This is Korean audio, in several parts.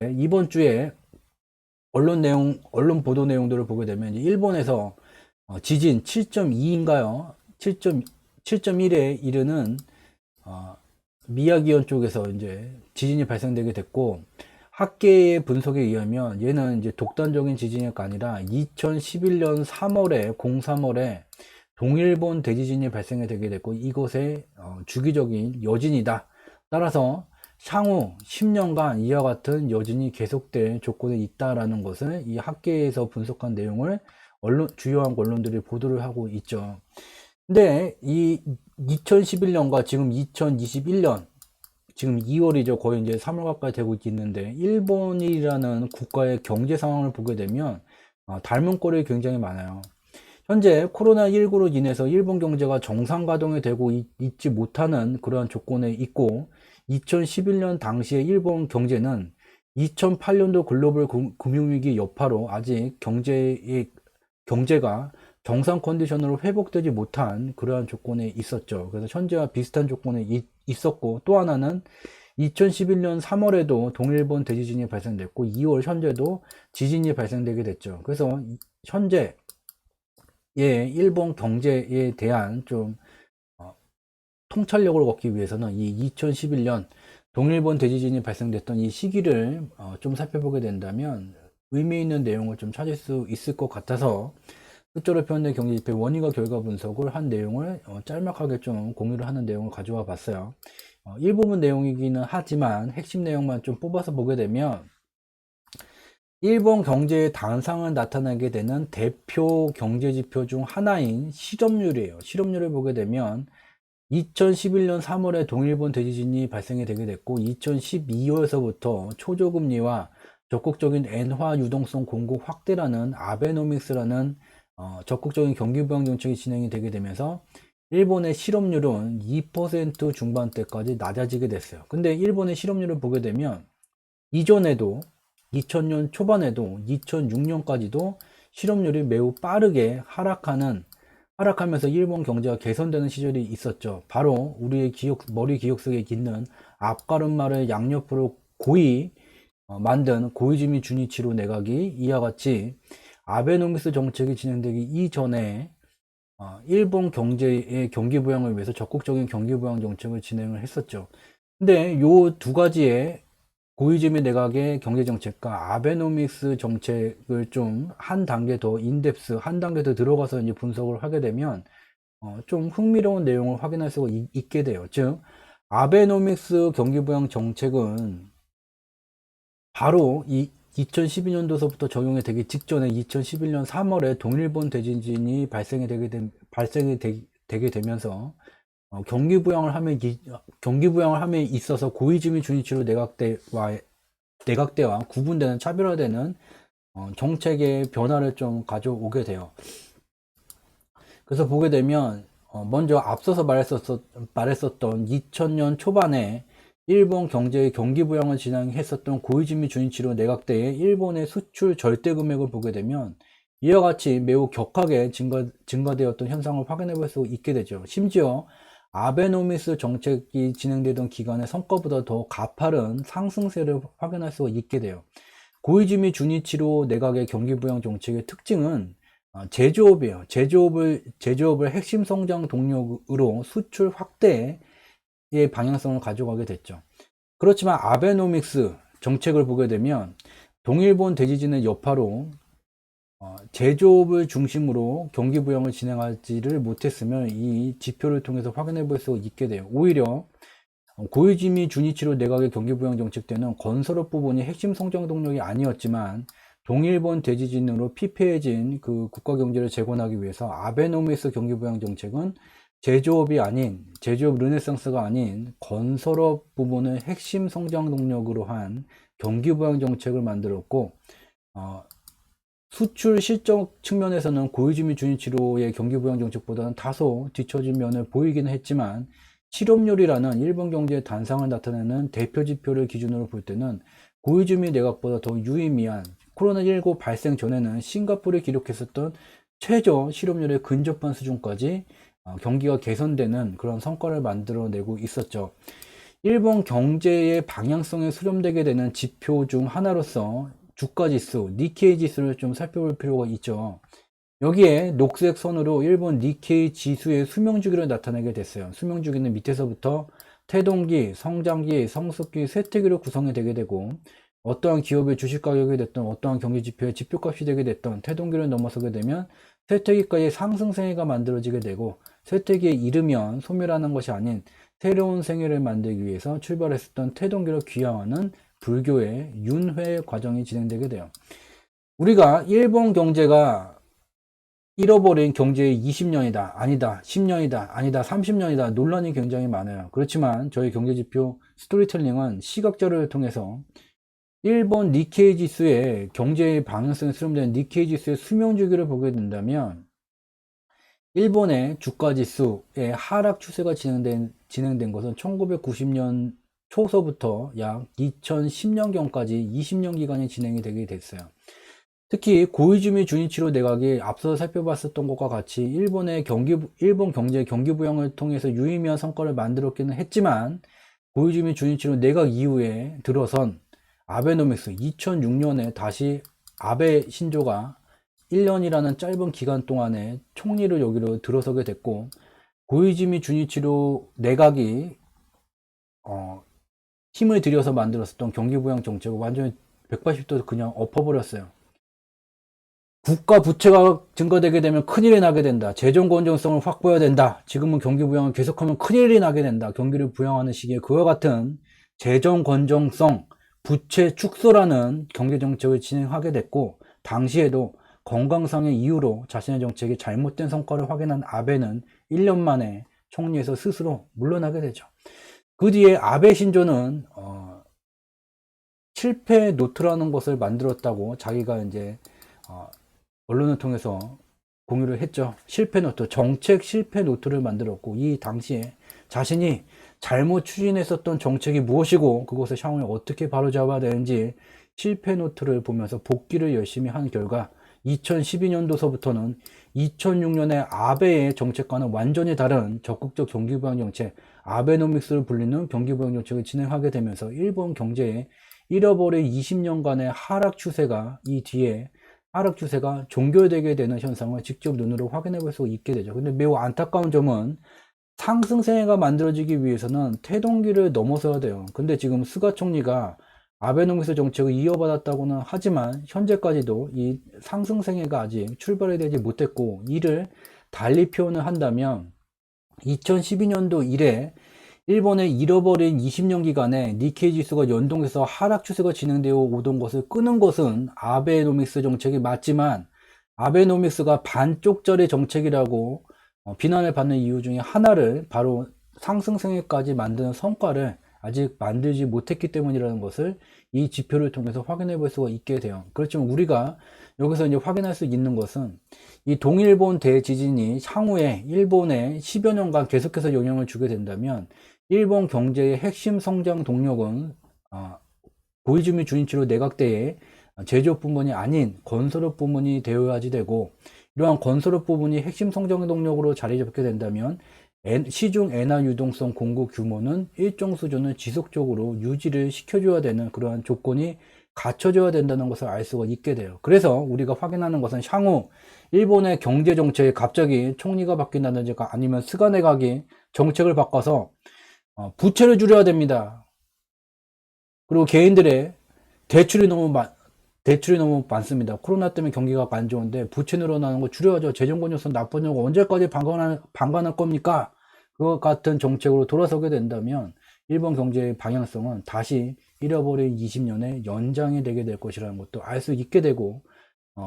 이번 주에 언론 보도 내용들을 보게 되면 이제 일본에서 지진 7.2인가요? 7.1에 이르는 미야기현 쪽에서 이제 지진이 발생되게 됐고, 학계의 분석에 의하면 얘는 이제 독단적인 지진이 아니라 2011년 3월에 03월에 동일본 대지진이 발생이 되게 됐고, 이것의 주기적인 여진이다. 따라서 향후 10년간 이와 같은 여진이 계속될 조건에 있다라는 것을 이 학계에서 분석한 내용을 주요한 언론들이 보도를 하고 있죠. 근데 이 2011년과 지금 2021년, 지금 2월이죠. 거의 이제 3월 가까이 되고 있는데, 일본이라는 국가의 경제 상황을 보게 되면 닮은 꼴이 굉장히 많아요. 현재 코로나19로 인해서 일본 경제가 정상 가동이 되고 있지 못하는 그러한 조건에 있고, 2011년 당시에 일본 경제는 2008년도 글로벌 금융위기 여파로 아직 경제가 정상 컨디션으로 회복되지 못한 그러한 조건에 있었죠. 그래서 현재와 비슷한 조건에 있었고, 또 하나는 2011년 3월에도 동일본 대지진이 발생됐고, 2월 현재도 지진이 발생되게 됐죠. 그래서 현재 일본 경제에 대한 좀 통찰력을 얻기 위해서는 이 2011년 동일본 대지진이 발생됐던 이 시기를 좀 살펴보게 된다면 의미 있는 내용을 좀 찾을 수 있을 것 같아서, 끝으로 표현된 경제지표 원인과 결과 분석을 한 내용을 짤막하게 좀 공유를 하는 내용을 가져와 봤어요. 일부분 내용이기는 하지만 핵심 내용만 좀 뽑아서 보게 되면, 일본 경제의 단상을 나타내게 되는 대표 경제지표 중 하나인 실업률이에요. 실업률을 보게 되면 2011년 3월에 동일본 대지진이 발생이 되게 됐고, 2012년서부터 초저금리와 적극적인 엔화 유동성 공급 확대라는 아베노믹스라는 적극적인 경기 부양 정책이 진행이 되게 되면서 일본의 실업률은 2% 중반대까지 낮아지게 됐어요. 근데 일본의 실업률을 보게 되면 이전에도 2000년 초반에도 2006년까지도 실업률이 매우 빠르게 하락하면서 일본 경제가 개선되는 시절이 있었죠. 바로 우리의 머리 기억 속에 있는 앞가름말을 양옆으로 고이 만든 고이즈미 주니치로 내각이 이와 같이 아베노믹스 정책이 진행되기 이전에 일본 경제의 경기 부양을 위해서 적극적인 경기 부양 정책을 진행을 했었죠. 근데 요 두 가지의 고이즈미 내각의 경제 정책과 아베노믹스 정책을 좀 한 단계 더 인덱스, 한 단계 더 들어가서 이제 분석을 하게 되면 좀 흥미로운 내용을 확인할 수가 있게 돼요. 즉, 아베노믹스 경기 부양 정책은 바로 이 2012년도서부터 적용이 되기 직전에 2011년 3월에 동일본 대지진이 되게 되면서 경기 부양을 함에 있어서 고이즈미 주니치로 내각대와 구분되는 차별화되는 정책의 변화를 좀 가져오게 돼요. 그래서 보게 되면 먼저 앞서서 말했었던 2000년 초반에 일본 경제의 경기 부양을 진행했었던 고이즈미 주니치로 내각대의 일본의 수출 절대 금액을 보게 되면 이와 같이 매우 격하게 증가되었던 현상을 확인해 볼 수 있게 되죠. 심지어 아베노미스 정책이 진행되던 기간의 성과보다 더 가파른 상승세를 확인할 수가 있게 돼요. 고이즈미 주니치로 내각의 경기 부양 정책의 특징은 제조업이에요. 제조업을 핵심 성장 동력으로 수출 확대의 방향성을 가져가게 됐죠. 그렇지만 아베노믹스 정책을 보게 되면 동일본 대지진의 여파로 제조업을 중심으로 경기 부양을 진행하지를 못했으면 이 지표를 통해서 확인해 볼 수 있게 돼요. 오히려 고이즈미 주니치로 내각의 경기 부양 정책 때는 건설업 부분이 핵심 성장 동력이 아니었지만 동일본 대지진으로 피폐해진 그 국가 경제를 재건하기 위해서 아베노미스 경기 부양 정책은 제조업 르네상스가 아닌 건설업 부분을 핵심 성장 동력으로 한 경기 부양 정책을 만들었고, 수출 실적 측면에서는 고이즈미 주니치로의 경기 부양 정책보다는 다소 뒤처진 면을 보이기는 했지만, 실업률이라는 일본 경제의 단상을 나타내는 대표 지표를 기준으로 볼 때는 고이즈미 내각보다 더 유의미한, 코로나19 발생 전에는 싱가포르이 기록했었던 최저 실업률에 근접한 수준까지 경기가 개선되는 그런 성과를 만들어내고 있었죠. 일본 경제의 방향성에 수렴되게 되는 지표 중 하나로서 주가지수, 니케이 지수를 좀 살펴볼 필요가 있죠. 여기에 녹색 선으로 일본 니케이 지수의 수명주기를 나타내게 됐어요. 수명주기는 밑에서부터 태동기, 성장기, 성숙기, 쇠퇴기로 구성이 되게 되고, 어떠한 기업의 주식 가격이 됐던, 어떠한 경기 지표의 지표값이 되게 됐던 태동기를 넘어서게 되면 쇠퇴기까지 상승생애가 만들어지게 되고, 쇠퇴기에 이르면 소멸하는 것이 아닌 새로운 생애를 만들기 위해서 출발했었던 태동기를 귀향하는 불교의 윤회 과정이 진행되게 돼요. 우리가 일본 경제가 잃어버린 경제의 20년이다, 아니다, 10년이다, 아니다, 30년이다 논란이 굉장히 많아요. 그렇지만 저희 경제지표 스토리텔링은 시각자료를 통해서 일본 니케이 지수의 경제의 방향성에 수렴된 니케이 지수의 수명주기를 보게 된다면 일본의 주가지수의 하락 추세가 진행된 것은 1990년 초서부터 약 2010년경까지 20년 기간이 진행이 되게 됐어요. 특히 고이즈미 주니치로 내각이 앞서 살펴봤었던 것과 같이 일본 경제 경기 부양을 통해서 유의미한 성과를 만들었기는 했지만, 고이즈미 주니치로 내각 이후에 들어선 아베노믹스 2006년에 다시 아베 신조가 1년이라는 짧은 기간 동안에 총리를 여기로 들어서게 됐고, 고이즈미 주니치로 내각이 힘을 들여서 만들었었던 경기부양 정책을 완전히 180도 그냥 엎어버렸어요. 국가 부채가 증가되게 되면 큰일이 나게 된다. 재정 건전성을 확보해야 된다. 지금은 경기 부양을 계속하면 큰일이 나게 된다. 경기를 부양하는 시기에 그와 같은 재정 건전성, 부채 축소라는 경제 정책을 진행하게 됐고, 당시에도 건강상의 이유로 자신의 정책이 잘못된 성과를 확인한 아베는 1년 만에 총리에서 스스로 물러나게 되죠. 그 뒤에 아베 신조는 실패 노트라는 것을 만들었다고 자기가 이제 언론을 통해서 공유를 했죠. 실패 노트, 정책 실패 노트를 만들었고, 이 당시에 자신이 잘못 추진했었던 정책이 무엇이고 그것을 향후에 어떻게 바로잡아야 되는지 실패 노트를 보면서 복귀를 열심히 한 결과 2012년도서부터는 2006년에 아베의 정책과는 완전히 다른 적극적 경기부양 정책, 아베노믹스를 불리는 경기부양 정책을 진행하게 되면서 일본 경제에 잃어버린 20년간의 하락 추세가 이 뒤에 하락 추세가 종결되게 되는 현상을 직접 눈으로 확인해 볼 수 있게 되죠. 근데 매우 안타까운 점은 상승세가 만들어지기 위해서는 태동기를 넘어서야 돼요. 근데 지금 스가 총리가 아베노믹스 정책을 이어받았다고는 하지만 현재까지도 이 상승세가 아직 출발이 되지 못했고, 이를 달리 표현을 한다면 2012년도 이래 일본의 잃어버린 20년 기간에 니케이 지수가 연동해서 하락 추세가 진행되어 오던 것을 끄는 것은 아베노믹스 정책이 맞지만, 아베노믹스가 반쪽짜리 정책이라고 비난을 받는 이유 중에 하나를 바로 상승세까지 만드는 성과를 아직 만들지 못했기 때문이라는 것을 이 지표를 통해서 확인해 볼 수가 있게 돼요. 그렇지만 우리가 여기서 이제 확인할 수 있는 것은 이 동일본 대지진이 향후에 일본에 10여 년간 계속해서 영향을 주게 된다면 일본 경제의 핵심 성장 동력은 고이즈미 주니치로 내각 때의 제조업 부문이 아닌 건설업 부문이 되어야지 되고, 이러한 건설업 부분이 핵심 성장 동력으로 자리 잡게 된다면 시중 엔화 유동성 공급 규모는 일정 수준을 지속적으로 유지를 시켜줘야 되는 그러한 조건이 갖춰져야 된다는 것을 알 수가 있게 돼요. 그래서 우리가 확인하는 것은 향후 일본의 경제 정책이 갑자기 총리가 바뀐다든지 아니면 스가 내각이 정책을 바꿔서 부채를 줄여야 됩니다. 그리고 개인들의 대출이 너무 많습니다. 코로나 때문에 경기가 안 좋은데 부채 늘어나는 거 줄여야죠. 재정 건전성 나빠지고 언제까지 방관할 겁니까? 그것 같은 정책으로 돌아서게 된다면 일본 경제의 방향성은 다시 잃어버린 20년의 연장이 되게 될 것이라는 것도 알 수 있게 되고,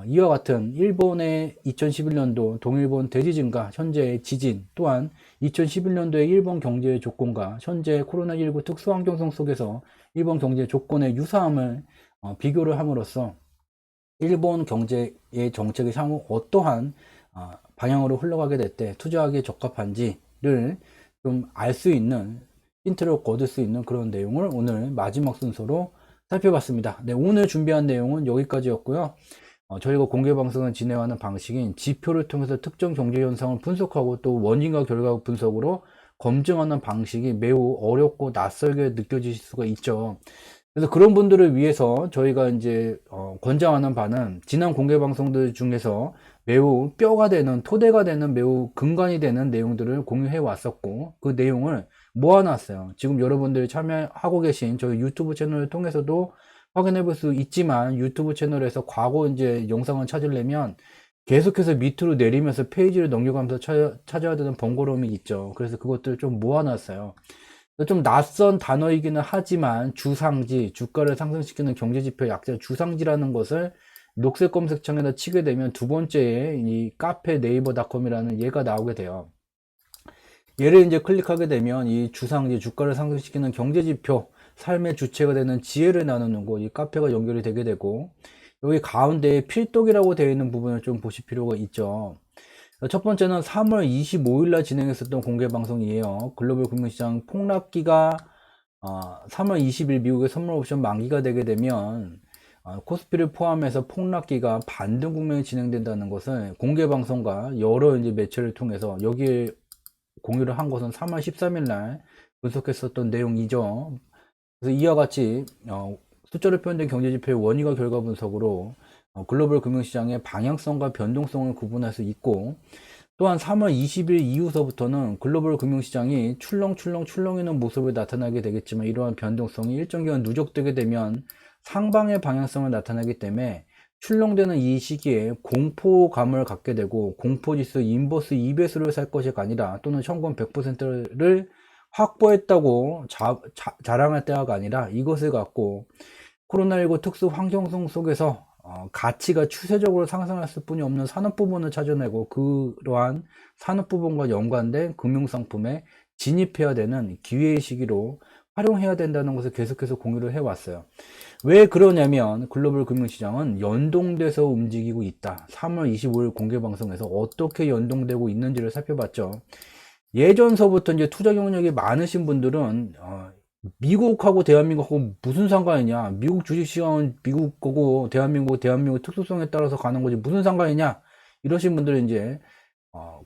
이와 같은 일본의 2011년도 동일본 대지진과 현재의 지진, 또한 2011년도의 일본 경제의 조건과 현재 코로나19 특수환경성 속에서 일본 경제 조건의 유사함을 비교를 함으로써 일본 경제의 정책이 향후 어떠한 방향으로 흘러가게 될 때 투자하기에 적합한지를 좀 알 수 있는, 힌트를 얻을 수 있는 그런 내용을 오늘 마지막 순서로 살펴봤습니다. 네, 오늘 준비한 내용은 여기까지였고요. 저희가 공개방송을 진행하는 방식인 지표를 통해서 특정 경제 현상을 분석하고 또 원인과 결과 분석으로 검증하는 방식이 매우 어렵고 낯설게 느껴질 수가 있죠. 그래서 그런 분들을 위해서 저희가 이제 권장하는 바는 지난 공개 방송들 중에서 매우 뼈가 되는, 토대가 되는, 매우 근간이 되는 내용들을 공유해 왔었고, 그 내용을 모아놨어요. 지금 여러분들이 참여하고 계신 저희 유튜브 채널을 통해서도 확인해 볼 수 있지만, 유튜브 채널에서 과거 이제 영상을 찾으려면 계속해서 밑으로 내리면서 페이지를 넘겨가면서 찾아야 되는 번거로움이 있죠. 그래서 그것들을 좀 모아놨어요. 좀 낯선 단어이기는 하지만 주상지, 주가를 상승시키는 경제지표 약자 주상지라는 것을 녹색 검색창에다 치게 되면 두 번째에 이 카페 네이버닷컴이라는 얘가 나오게 돼요. 얘를 이제 클릭하게 되면 이 주상지, 주가를 상승시키는 경제지표, 삶의 주체가 되는 지혜를 나누는 곳, 이 카페가 연결이 되게 되고, 여기 가운데에 필독이라고 되어 있는 부분을 좀 보실 필요가 있죠. 첫 번째는 3월 25일 날 진행했었던 공개 방송이에요. 글로벌 금융시장 폭락기가 3월 20일 미국의 선물 옵션 만기가 되게 되면 코스피를 포함해서 폭락기가 반등 국면이 진행된다는 것을 공개 방송과 여러 이제 매체를 통해서 여기에 공유를 한 것은 3월 13일 날 분석했었던 내용이죠. 그래서 이와 같이 숫자로 표현된 경제지표의 원인과 결과 분석으로 글로벌 금융시장의 방향성과 변동성을 구분할 수 있고, 또한 3월 20일 이후서부터는 글로벌 금융시장이 출렁이는 모습을 나타나게 되겠지만, 이러한 변동성이 일정 기간 누적되게 되면 상방의 방향성을 나타나기 때문에 출렁되는 이 시기에 공포감을 갖게 되고, 공포지수 인버스 2배수를 살 것이 아니라, 또는 현금 100%를 확보했다고 자랑할 때가 아니라 이것을 갖고 코로나19 특수 환경성 속에서 가치가 추세적으로 상승할 수뿐이 없는 산업 부분을 찾아내고, 그러한 산업 부분과 연관된 금융상품에 진입해야 되는 기회의 시기로 활용해야 된다는 것을 계속해서 공유를 해왔어요. 왜 그러냐면 글로벌 금융시장은 연동돼서 움직이고 있다. 3월 25일 공개 방송에서 어떻게 연동되고 있는지를 살펴봤죠. 예전서부터 이제 투자 경력이 많으신 분들은 미국하고 대한민국하고 무슨 상관이냐, 미국 주식시장은 미국 거고 대한민국 특수성에 따라서 가는 거지 무슨 상관이냐, 이러신 분들은 이제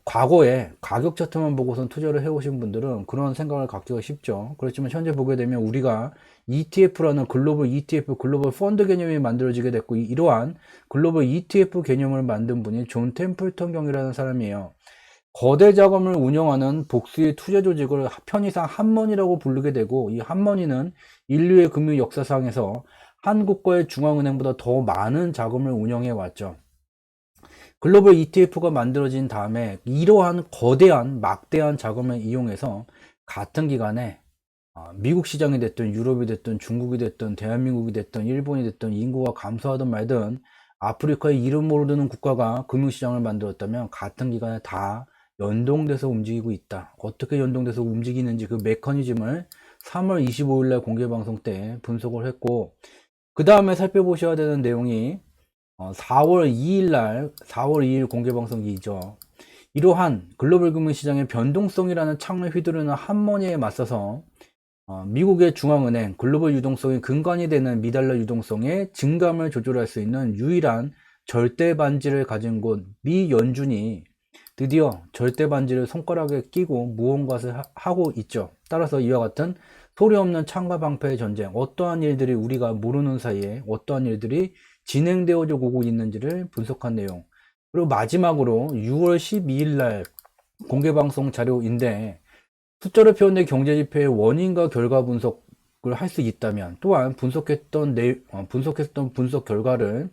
과거에 가격 차트만 보고선 투자를 해오신 분들은 그런 생각을 갖기가 쉽죠. 그렇지만 현재 보게 되면 우리가 ETF라는 글로벌 ETF, 글로벌 펀드 개념이 만들어지게 됐고, 이러한 글로벌 ETF 개념을 만든 분이 존 템플턴 경이라는 사람이에요. 거대 자금을 운영하는 복수의 투자 조직을 편의상 한머니라고 부르게 되고, 이 한머니는 인류의 금융 역사상에서 한국과의 중앙은행보다 더 많은 자금을 운영해 왔죠. 글로벌 ETF가 만들어진 다음에 이러한 거대한 막대한 자금을 이용해서 같은 기간에 미국 시장이 됐든 유럽이 됐든 중국이 됐든 대한민국이 됐든 일본이 됐든 인구가 감소하든 말든 아프리카의 이름 모르는 국가가 금융시장을 만들었다면 같은 기간에 다 연동돼서 움직이고 있다. 어떻게 연동돼서 움직이는지 그 메커니즘을 3월 25일 날 공개 방송 때 분석을 했고, 그 다음에 살펴보셔야 되는 내용이 4월 2일 공개 방송기이죠. 이러한 글로벌 금융시장의 변동성이라는 창을 휘두르는 한머니에 맞서서 미국의 중앙은행 글로벌 유동성의 근간이 되는 미달러 유동성의 증감을 조절할 수 있는 유일한 절대 반지를 가진 곳 미 연준이 드디어 절대 반지를 손가락에 끼고 무언가를 하고 있죠. 따라서 이와 같은 소리 없는 창과 방패의 전쟁, 어떠한 일들이 우리가 모르는 사이에 어떠한 일들이 진행되어져 오고 있는지를 분석한 내용, 그리고 마지막으로 6월 12일 날 공개 방송 자료인데, 숫자로 표현된 경제지표의 원인과 결과 분석을 할 수 있다면, 또한 분석했던 분석 결과를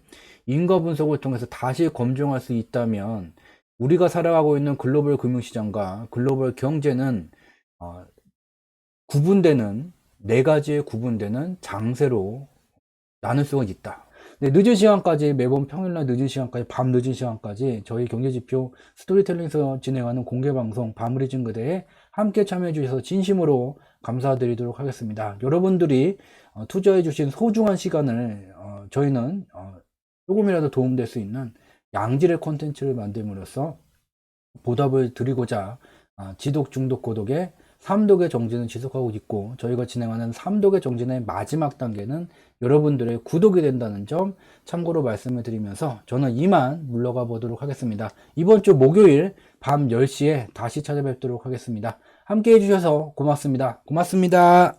인과 분석을 통해서 다시 검증할 수 있다면, 우리가 살아가고 있는 글로벌 금융시장과 글로벌 경제는 구분되는, 네 가지의 구분되는 장세로 나눌 수가 있다. 네, 늦은 시간까지, 매번 평일날 늦은 시간까지, 밤 늦은 시간까지 저희 경제지표 스토리텔링에서 진행하는 공개방송 밤의진 그대에 함께 참여해 주셔서 진심으로 감사드리도록 하겠습니다. 여러분들이 투자해 주신 소중한 시간을 저희는 조금이라도 도움될 수 있는 양질의 콘텐츠를 만듦으로써 보답을 드리고자 지독, 중독, 고독의 3독의 정진을 지속하고 있고, 저희가 진행하는 3독의 정진의 마지막 단계는 여러분들의 구독이 된다는 점 참고로 말씀을 드리면서 저는 이만 물러가 보도록 하겠습니다. 이번 주 목요일 밤 10시에 다시 찾아뵙도록 하겠습니다. 함께 해주셔서 고맙습니다. 고맙습니다.